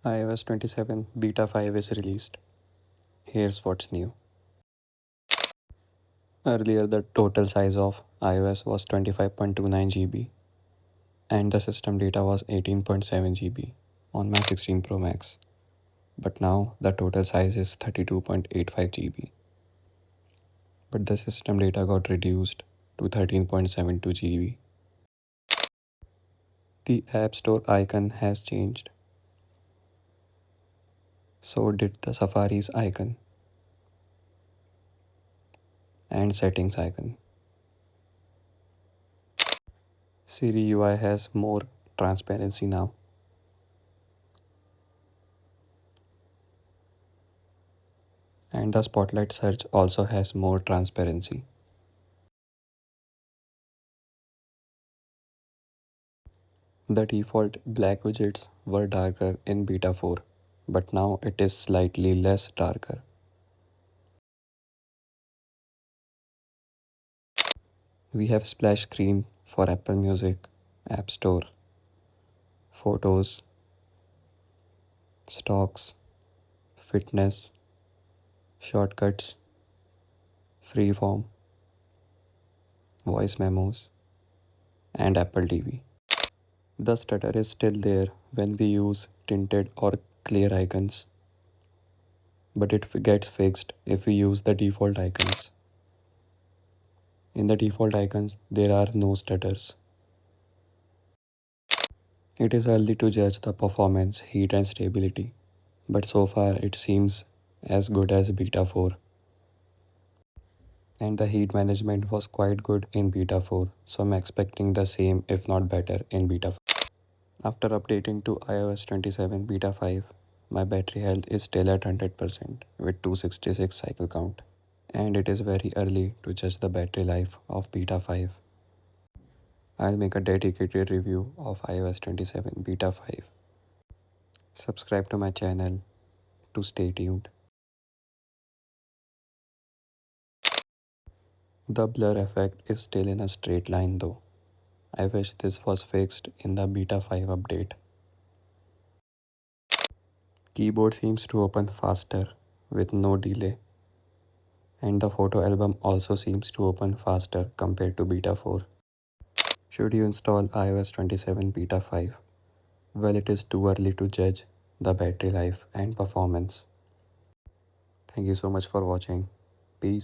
iOS 27 Beta 5 is released. Here's what's new. Earlier, the total size of iOS was 25.29 GB and the system data was 18.7 GB on my 16 Pro Max. But now the total size is 32.85 GB. But the system data got reduced to 13.72 GB. The App Store icon has changed. So did the Safari's icon and settings icon. Siri UI has more transparency now. And the Spotlight search also has more transparency. The default black widgets were darker in Beta 4, but now it is slightly less darker. We have splash screen for Apple Music, App Store, Photos, Stocks, Fitness, Shortcuts, Freeform, Voice Memos, and Apple TV. The stutter is still there when we use tinted or clear icons, but it gets fixed if we use the default icons. In the default icons, there are no stutters. It is early to judge the performance, heat, and stability, but so far it seems as good as Beta 4. And the heat management was quite good in Beta 4, so I'm expecting the same if not better in Beta 5. After updating to iOS 27 Beta 5, my battery health is still at 100% with 266 cycle count. And it is very early to judge the battery life of Beta 5. I'll make a dedicated review of iOS 27 Beta 5. Subscribe to my channel to stay tuned. The blur effect is still in a straight line though. I wish this was fixed in the Beta 5 update. Keyboard seems to open faster with no delay. And the photo album also seems to open faster compared to Beta 4. Should you install iOS 27 Beta 5? Well, it is too early to judge the battery life and performance. Thank you so much for watching. Peace.